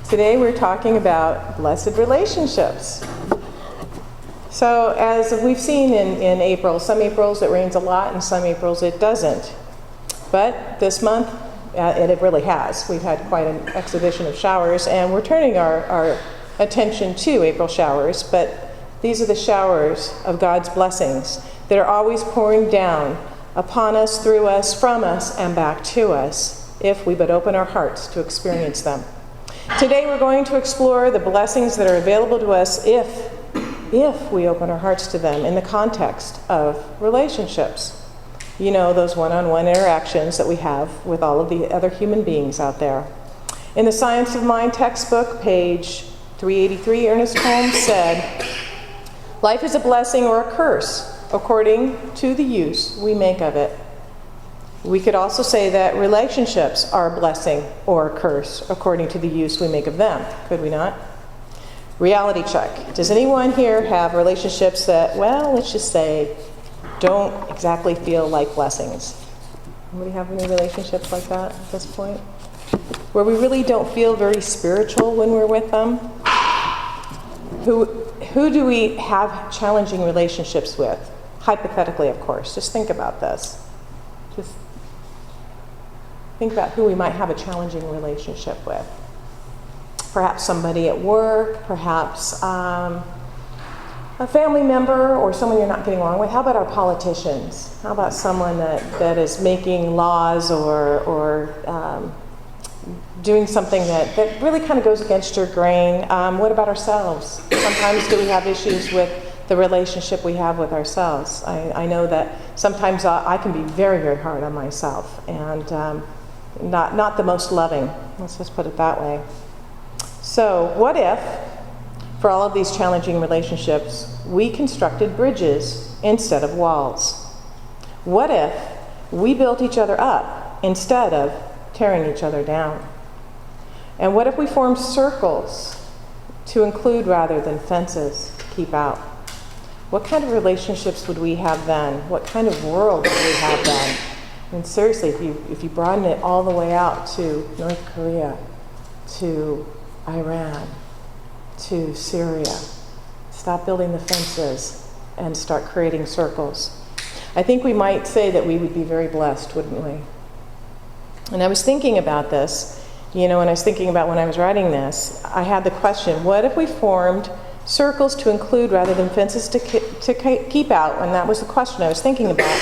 Today we're talking about blessed relationships. So as we've seen in April, some Aprils it rains a lot and some Aprils it doesn't. But this month, it really has. We've had quite an exhibition of showers, and we're turning our attention to April showers, but these are the showers of God's blessings that are always pouring down upon us, through us, from us, and back to us, if we but open our hearts to experience them. Today we're going to explore the blessings that are available to us if we open our hearts to them in the context of relationships. You know, those one-on-one interactions that we have with all of the other human beings out there. In the Science of Mind textbook, page 383, Ernest Holmes said, "Life is a blessing or a curse, according to the use we make of it." We could also say that relationships are a blessing or a curse, according to the use we make of them, could we not? Reality check. Does anyone here have relationships that, well, let's just say, don't exactly feel like blessings? Anybody have any relationships like that at this point? Where we really don't feel very spiritual when we're with them? Who do we have challenging relationships with? Hypothetically, of course. Just think about this. Just think about who we might have a challenging relationship with. Perhaps somebody at work, perhaps a family member, or someone you're not getting along with. How about our politicians? How about someone that is making laws or doing something that really kind of goes against your grain? What about ourselves? Sometimes do we have issues with the relationship we have with ourselves? I know that sometimes I can be very, very hard on myself and not the most loving. Let's just put it that way. So what if, for all of these challenging relationships, we constructed bridges instead of walls? What if we built each other up instead of tearing each other down? And what if we formed circles to include rather than fences to keep out? What kind of relationships would we have then? What kind of world would we have then? And seriously, if you broaden it all the way out to North Korea, to Iran, to Syria, stop building the fences and start creating circles. I think we might say that we would be very blessed, wouldn't we? And I was thinking about this, and I was thinking about when I was writing this, I had the question, what if we formed circles to include rather than fences to keep out? And that was the question I was thinking about.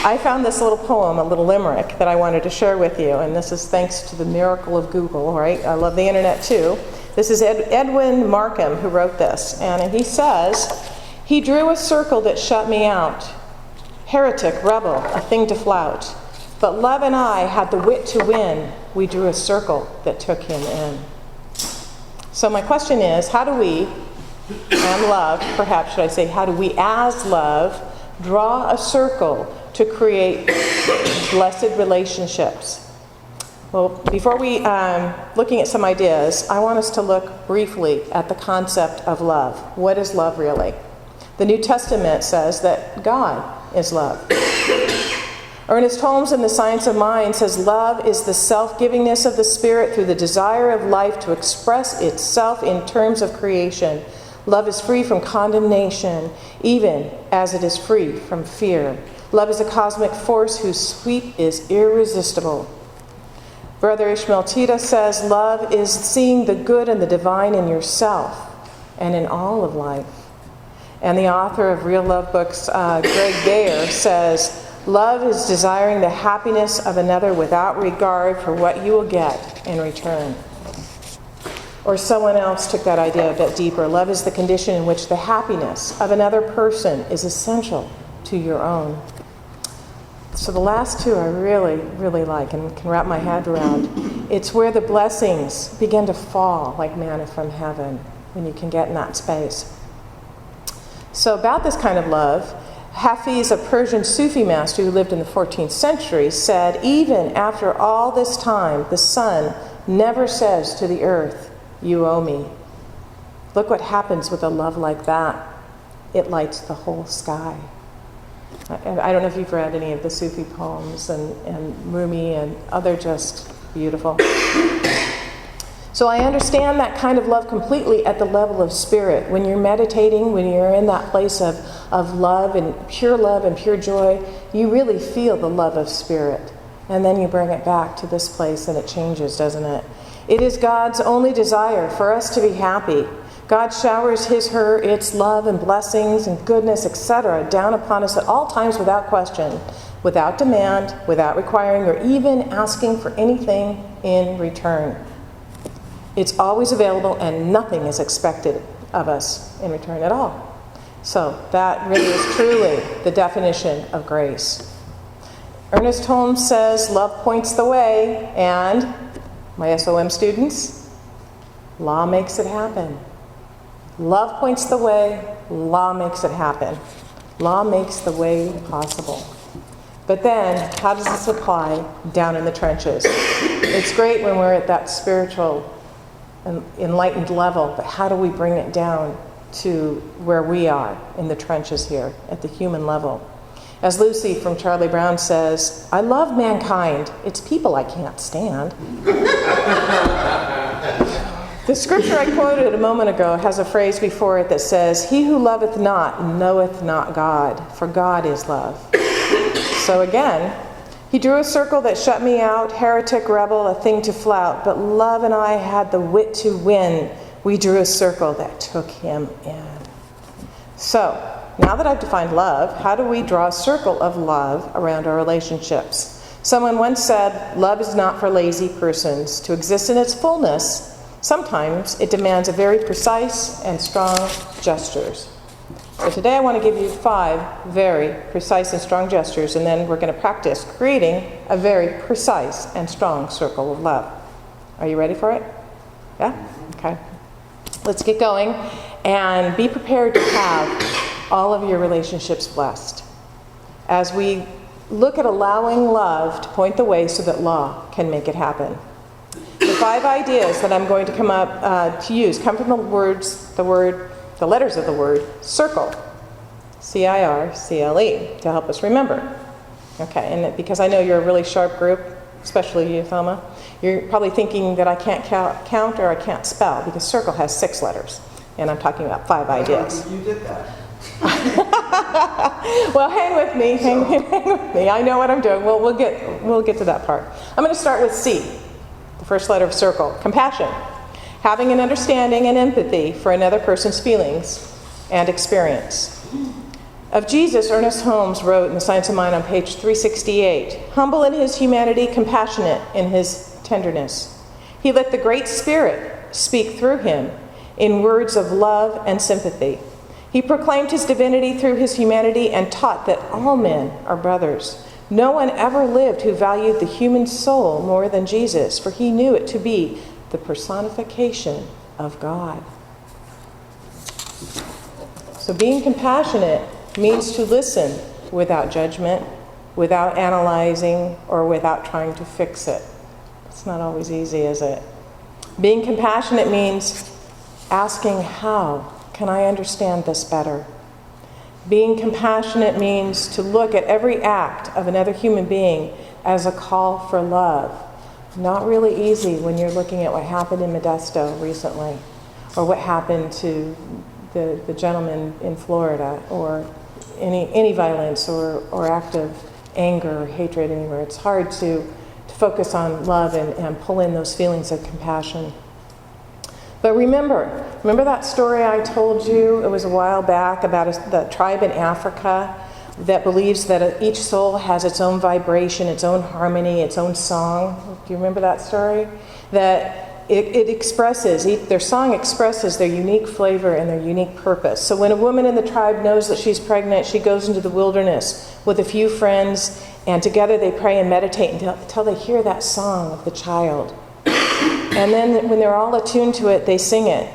I found this little poem, a little limerick, that I wanted to share with you, and this is thanks to the miracle of Google, right? I love the internet too. This is Edwin Markham who wrote this, and he says, "He drew a circle that shut me out, heretic, rebel, a thing to flout. But love and I had the wit to win, we drew a circle that took him in." So my question is, how do we, and love, perhaps should I say, how do we as love draw a circle to create blessed relationships? Well, before we looking at some ideas, I want us to look briefly at the concept of love. What is love really? The New Testament says that God is love. Ernest Holmes in The Science of Mind says, "Love is the self-givingness of the Spirit through the desire of life to express itself in terms of creation. Love is free from condemnation, even as it is free from fear. Love is a cosmic force whose sweep is irresistible." Brother Ishmael Tita says, "Love is seeing the good and the divine in yourself and in all of life." And the author of Real Love Books, Greg Bayer, says, "Love is desiring the happiness of another without regard for what you will get in return." Or someone else took that idea a bit deeper. Love is the condition in which the happiness of another person is essential to your own. So the last two I really, really like and can wrap my head around. It's where the blessings begin to fall like manna from heaven, when you can get in that space. So about this kind of love, Hafiz, a Persian Sufi master who lived in the 14th century, said, "Even after all this time, the sun never says to the earth, 'You owe me.' Look what happens with a love like that. It lights the whole sky." I don't know if you've read any of the Sufi poems and Rumi, and they're just beautiful. So I understand that kind of love completely at the level of spirit. When you're meditating, when you're in that place of love and pure joy, you really feel the love of spirit. And then you bring it back to this place and it changes, doesn't it? It is God's only desire for us to be happy. God showers its love and blessings and goodness, etc., down upon us at all times without question, without demand, without requiring or even asking for anything in return. It's always available and nothing is expected of us in return at all. So that really is truly the definition of grace. Ernest Holmes says, love points the way, and my SOM students, law makes it happen. Love points the way, law makes it happen. Law makes the way possible. But then, how does this apply down in the trenches? It's great when we're at that spiritual and enlightened level, but how do we bring it down to where we are in the trenches here, at the human level? As Lucy from Charlie Brown says, I love mankind. It's people I can't stand. The scripture I quoted a moment ago has a phrase before it that says, he who loveth not knoweth not God, for God is love. So again, he drew a circle that shut me out, heretic, rebel, a thing to flout, but love and I had the wit to win. We drew a circle that took him in. So, now that I've defined love, how do we draw a circle of love around our relationships? Someone once said, love is not for lazy persons. To exist in its fullness, sometimes it demands a very precise and strong gestures. So today I want to give you 5 very precise and strong gestures, and then we're going to practice creating a very precise and strong circle of love. Are you ready for it? Yeah? Okay. Let's get going, and be prepared to have all of your relationships blessed. As we look at allowing love to point the way so that law can make it happen. The 5 ideas that I'm going to come up to use come from the letters of the word circle, C-I-R-C-L-E, to help us remember. Okay, and because I know you're a really sharp group, especially you, Thelma, you're probably thinking that I can't count or I can't spell, because circle has 6 letters, and I'm talking about 5 ideas. You did that. Well, hang with me. I know what I'm doing. We'll get to that part. I'm going to start with C, the first letter of circle, compassion. Having an understanding and empathy for another person's feelings and experience. Of Jesus, Ernest Holmes wrote in The Science of Mind on page 368, humble in his humanity, compassionate in his tenderness. He let the Great Spirit speak through him in words of love and sympathy. He proclaimed his divinity through his humanity and taught that all men are brothers. No one ever lived who valued the human soul more than Jesus, for he knew it to be the personification of God. So being compassionate means to listen without judgment, without analyzing, or without trying to fix it. It's not always easy, is it? Being compassionate means asking, how can I understand this better? Being compassionate means to look at every act of another human being as a call for love. Not really easy when you're looking at what happened in Modesto recently, or what happened to the gentleman in Florida, or any violence or act of anger or hatred anywhere. It's hard to focus on love and pull in those feelings of compassion. But remember that story I told you, it was a while back, about the tribe in Africa that believes that each soul has its own vibration, its own harmony, its own song. Do you remember that story? That it expresses, their song expresses their unique flavor and their unique purpose. So when a woman in the tribe knows that she's pregnant, she goes into the wilderness with a few friends, and together they pray and meditate until they hear that song of the child. And then when they're all attuned to it, they sing it.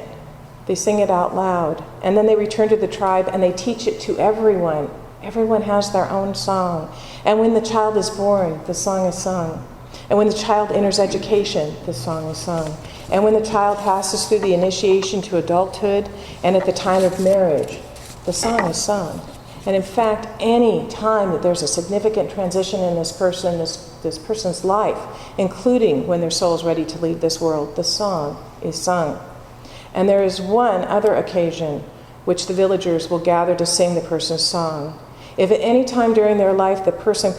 They sing it out loud. And then they return to the tribe and they teach it to everyone. Everyone has their own song. And when the child is born, the song is sung. And when the child enters education, the song is sung. And when the child passes through the initiation to adulthood and at the time of marriage, the song is sung. And in fact, any time that there's a significant transition in this person, this this person's life, including when their soul is ready to leave this world, the song is sung. And there is one other occasion which the villagers will gather to sing the person's song. If at any time during their life the person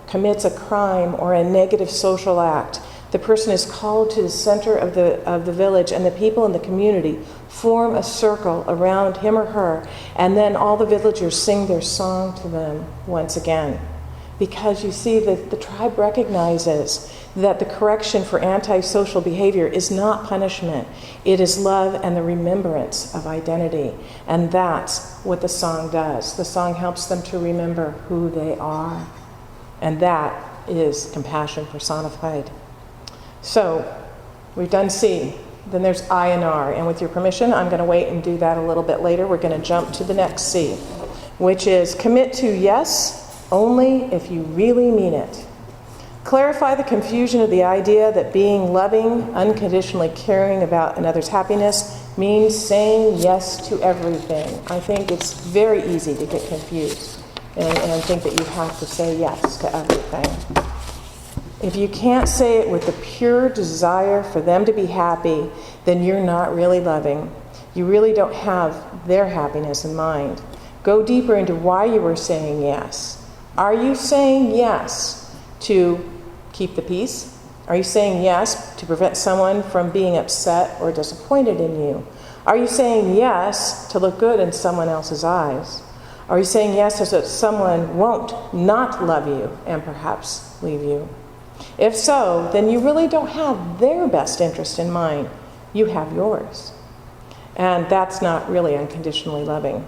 commits a crime or a negative social act, the person is called to the center of the village, and the people in the community form a circle around him or her, and then all the villagers sing their song to them once again. Because you see that the tribe recognizes that the correction for antisocial behavior is not punishment. It is love and the remembrance of identity. And that's what the song does. The song helps them to remember who they are. And that is compassion personified. So we've done C. Then there's I and R. And with your permission, I'm going to wait and do that a little bit later. We're going to jump to the next C, which is commit to yes only if you really mean it. Clarify the confusion of the idea that being loving, unconditionally caring about another's happiness means saying yes to everything. I think it's very easy to get confused and think that you have to say yes to everything. If you can't say it with the pure desire for them to be happy, then you're not really loving. You really don't have their happiness in mind. Go deeper into why you were saying yes. Are you saying yes to keep the peace? Are you saying yes to prevent someone from being upset or disappointed in you? Are you saying yes to look good in someone else's eyes? Are you saying yes so that someone won't not love you and perhaps leave you? If so, then you really don't have their best interest in mind. You have yours. And that's not really unconditionally loving.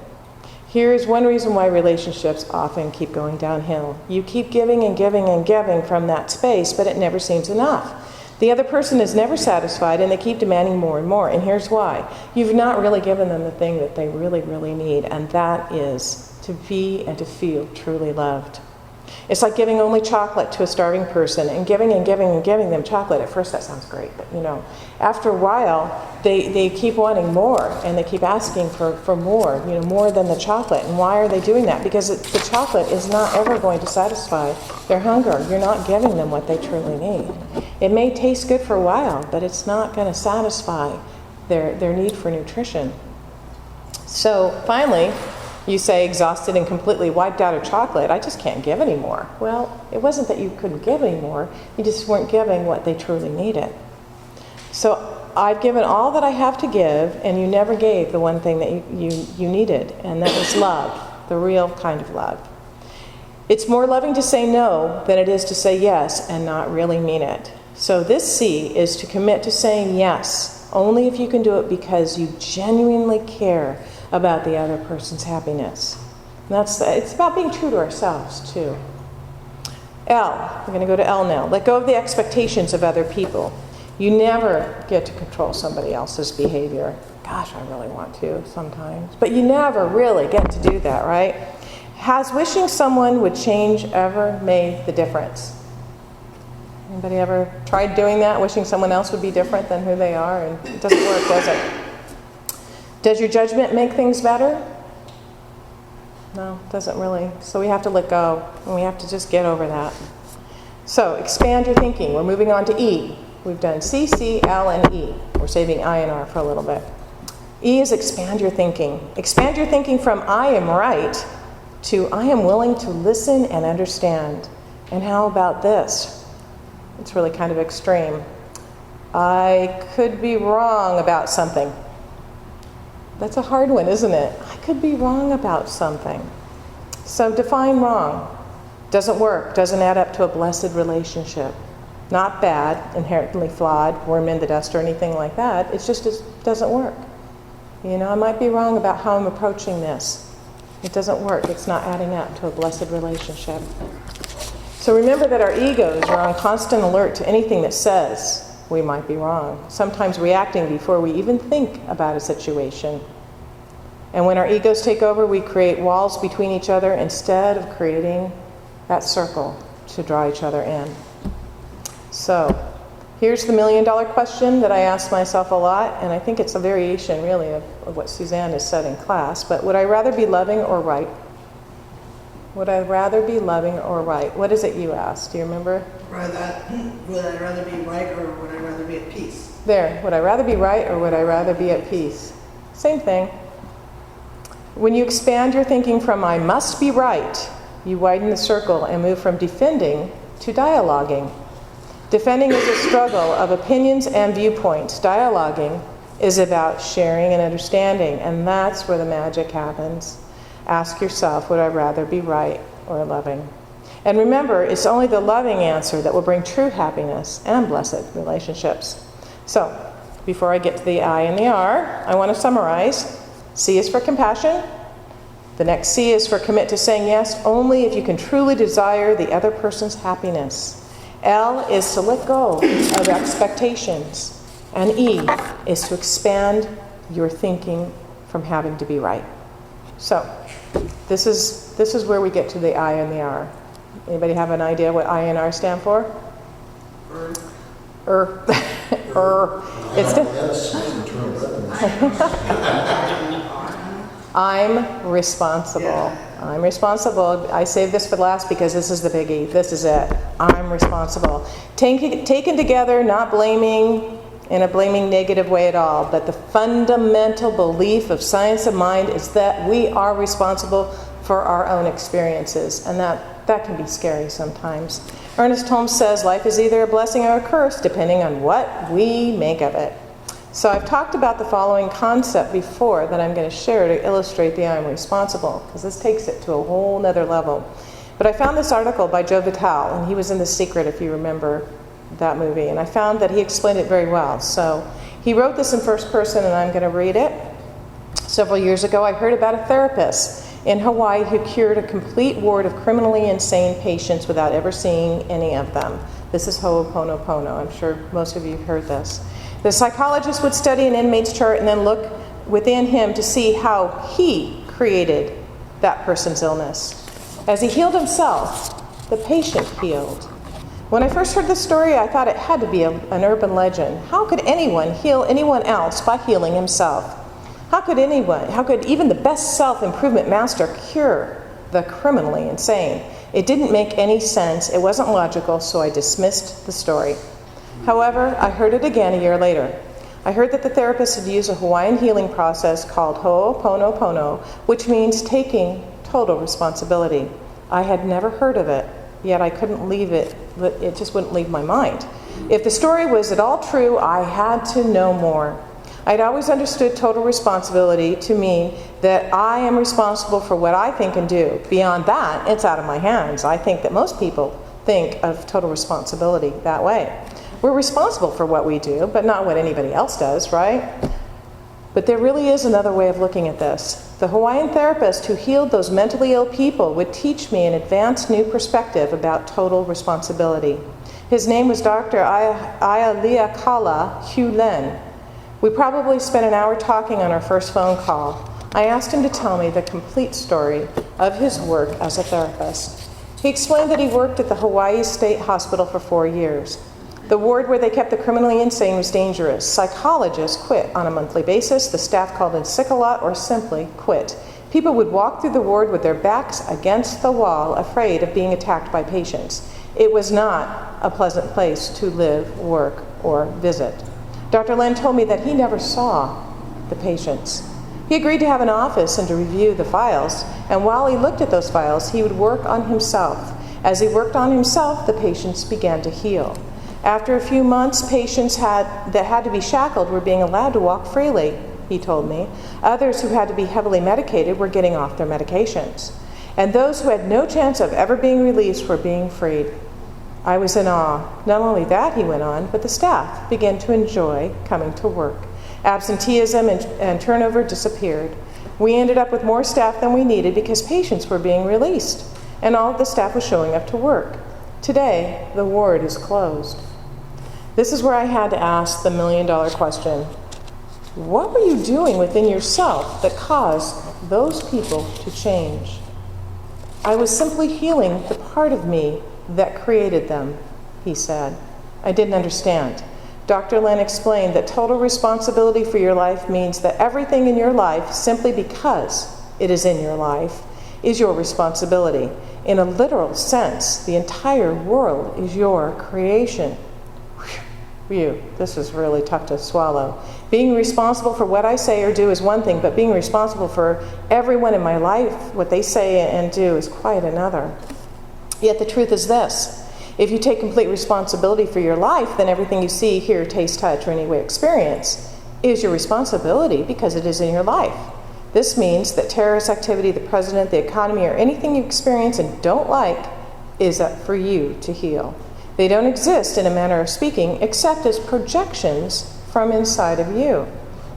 Here is one reason why relationships often keep going downhill. You keep giving and giving and giving from that space, but it never seems enough. The other person is never satisfied, and they keep demanding more and more. And here's why. You've not really given them the thing that they really, really need, and that is to be and to feel truly loved. It's like giving only chocolate to a starving person and giving and giving and giving them chocolate. At first that sounds great, but after a while they keep wanting more, and they keep asking for more, more than the chocolate. And why are they doing that? Because the chocolate is not ever going to satisfy their hunger. You're not giving them what they truly need. It may taste good for a while, but it's not going to satisfy their need for nutrition. So finally, you say, exhausted and completely wiped out of chocolate, I just can't give anymore. Well, it wasn't that you couldn't give anymore, you just weren't giving what they truly needed. So I've given all that I have to give, and you never gave the one thing that you needed, and that was love, the real kind of love. It's more loving to say no than it is to say yes and not really mean it. So this C is to commit to saying yes, only if you can do it because you genuinely care about the other person's happiness. It's about being true to ourselves, too. L, we're going to go to L now. Let go of the expectations of other people. You never get to control somebody else's behavior. Gosh, I really want to sometimes. But you never really get to do that, right? Has wishing someone would change ever made the difference? Anybody ever tried doing that, wishing someone else would be different than who they are? And it doesn't work, does it? Does your judgment make things better? No, it doesn't really. So we have to let go, and we have to just get over that. So expand your thinking. We're moving on to E. We've done C, C, L, and E. We're saving I and R for a little bit. E is expand your thinking. Expand your thinking from I am right to I am willing to listen and understand. And how about this? It's really kind of extreme. I could be wrong about something. That's a hard one, isn't it? I could be wrong about something. So define wrong. Doesn't work, doesn't add up to a blessed relationship. Not bad, inherently flawed, worm in the dust or anything like that. It just doesn't work. I might be wrong about how I'm approaching this. It doesn't work. It's not adding up to a blessed relationship. So remember that our egos are on constant alert to anything that says we might be wrong, sometimes reacting before we even think about a situation. And when our egos take over, we create walls between each other instead of creating that circle to draw each other in. So here's the million-dollar question that I ask myself a lot, and I think it's a variation really of what Suzanne has said in class, but would I rather be loving or right? Would I rather be loving or right? What is it you asked? Do you remember? Would I rather be right or would I rather be at peace? There, would I rather be right or would I rather be at peace? Same thing. When you expand your thinking from I must be right, you widen the circle and move from defending to dialoguing. Defending is a struggle of opinions and viewpoints. Dialoguing is about sharing and understanding, and that's where the magic happens. Ask yourself, would I rather be right or loving? And remember, it's only the loving answer that will bring true happiness and blessed relationships. So, before I get to the I and the R, I want to summarize. C is for compassion. The next C is for commit to saying yes only if you can truly desire the other person's happiness. L is to let go of expectations. And E is to expand your thinking from having to be right. So, this is where we get to the I and the R. Anybody have an idea what I and R stand for? It's I'm responsible. Yeah. I'm responsible. I saved this for last because this is the biggie. This is it. I'm responsible. Taken together, not blaming in a blaming negative way at all, but the fundamental belief of science of mind is that we are responsible for our own experiences, and that can be scary sometimes. Ernest Holmes says life is either a blessing or a curse depending on what we make of it. So I've talked about the following concept before that I'm going to share to illustrate the I'm responsible, because this takes it to a whole nother level. But I found this article by Joe Vitale, and he was in The Secret, if you remember that movie, and I found that he explained it very well. So he wrote this in first person, and I'm going to read it. Several years ago, I heard about a therapist in Hawaii who cured a complete ward of criminally insane patients without ever seeing any of them. This is Ho'oponopono. I'm sure most of you have heard this. The psychologist would study an inmate's chart and then look within him to see how he created that person's illness. As he healed himself, the patient healed. When I first heard this story, I thought it had to be an urban legend. How could anyone heal anyone else by healing himself? How could even the best self-improvement master cure the criminally insane? It didn't make any sense, it wasn't logical, so I dismissed the story. However, I heard it again a year later. I heard that the therapist had used a Hawaiian healing process called Ho'oponopono, which means taking total responsibility. I had never heard of it, yet I couldn't leave it, it just wouldn't leave my mind. If the story was at all true, I had to know more. I'd always understood total responsibility to mean that I am responsible for what I think and do. Beyond that, it's out of my hands. I think that most people think of total responsibility that way. We're responsible for what we do, but not what anybody else does, right? But there really is another way of looking at this. The Hawaiian therapist who healed those mentally ill people would teach me an advanced new perspective about total responsibility. His name was Dr. Aialeakala Hugh Len. We probably spent an hour talking on our first phone call. I asked him to tell me the complete story of his work as a therapist. He explained that he worked at the Hawaii State Hospital for 4 years. The ward where they kept the criminally insane was dangerous. Psychologists quit on a monthly basis. The staff called in sick a lot or simply quit. People would walk through the ward with their backs against the wall, afraid of being attacked by patients. It was not a pleasant place to live, work, or visit. Dr. Len told me that he never saw the patients. He agreed to have an office and to review the files, and while he looked at those files, he would work on himself. As he worked on himself, the patients began to heal. After a few months, patients that had to be shackled were being allowed to walk freely, he told me. Others who had to be heavily medicated were getting off their medications. And those who had no chance of ever being released were being freed. I was in awe. Not only that, he went on, but the staff began to enjoy coming to work. Absenteeism and turnover disappeared. We ended up with more staff than we needed because patients were being released, and all of the staff was showing up to work. Today, the ward is closed. This is where I had to ask the million-dollar question. What were you doing within yourself that caused those people to change? I was simply healing the part of me that created them, he said. I didn't understand. Dr. Len explained that total responsibility for your life means that everything in your life, simply because it is in your life, is your responsibility. In a literal sense, the entire world is your creation. Whew, this is really tough to swallow. Being responsible for what I say or do is one thing, but being responsible for everyone in my life, what they say and do, is quite another. Yet the truth is this: if you take complete responsibility for your life, then everything you see, hear, taste, touch, or any way experience is your responsibility because it is in your life. This means that terrorist activity, the president, the economy, or anything you experience and don't like is up for you to heal. They don't exist, in a manner of speaking, except as projections from inside of you.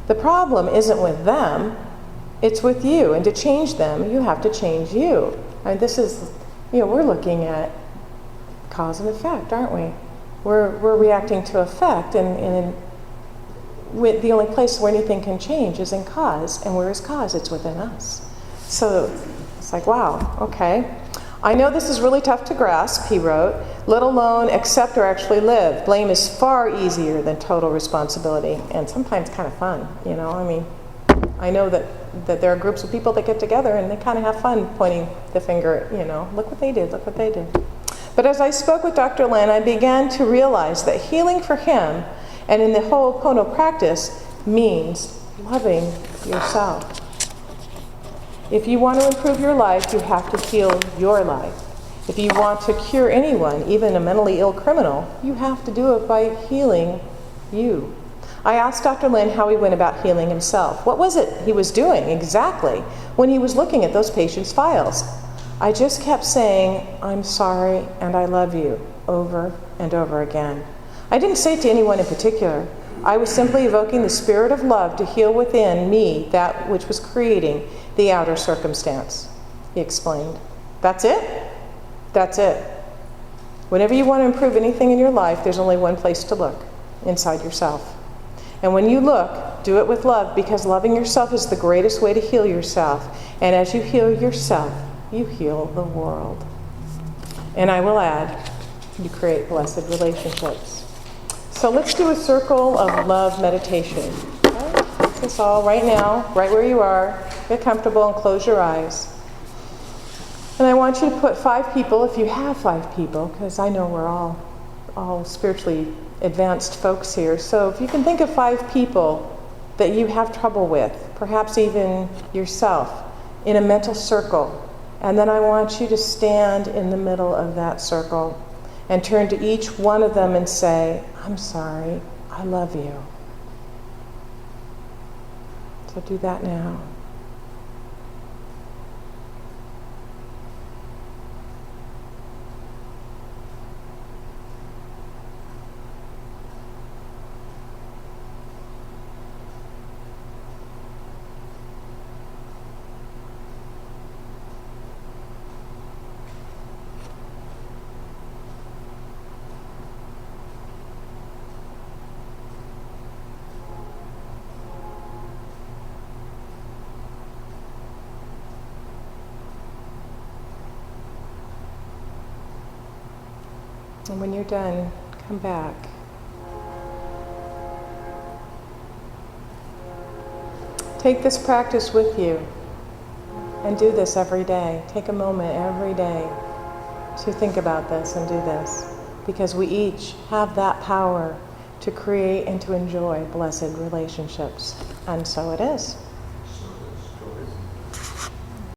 The problem isn't with them, it's with you. And to change them, you have to change you. And this is, we're looking at cause and effect, aren't we? We're reacting to effect, and the only place where anything can change is in cause. And where is cause? It's within us. So it's like, wow, okay. I know this is really tough to grasp, he wrote, let alone accept or actually live. Blame is far easier than total responsibility, and sometimes kind of fun, I know that there are groups of people that get together and they kind of have fun pointing the finger at, look what they did, look what they did. But as I spoke with Dr. Lin, I began to realize that healing for him and in the Ho'oponopono practice means loving yourself. If you want to improve your life, you have to heal your life. If you want to cure anyone, even a mentally ill criminal, you have to do it by healing you. I asked Dr. Lin how he went about healing himself. What was it he was doing exactly when he was looking at those patients' files? I just kept saying, I'm sorry and I love you, over and over again. I didn't say it to anyone in particular. I was simply evoking the spirit of love to heal within me that which was creating the outer circumstance, he explained. That's it? That's it. Whenever you want to improve anything in your life, there's only one place to look, inside yourself. And when you look, do it with love, because loving yourself is the greatest way to heal yourself. And as you heal yourself, you heal the world. And I will add, you create blessed relationships. So let's do a circle of love meditation. Okay? This all right now, right where you are. Get comfortable and close your eyes. And I want you to put 5 people, if you have 5 people, because I know we're all spiritually advanced folks here. So if you can think of 5 people that you have trouble with, perhaps even yourself, in a mental circle. And then I want you to stand in the middle of that circle and turn to each one of them and say, I'm sorry, I love you. So do that now. And when you're done, come back. Take this practice with you and do this every day. Take a moment every day to think about this and do this, because we each have that power to create and to enjoy blessed relationships. And so it is.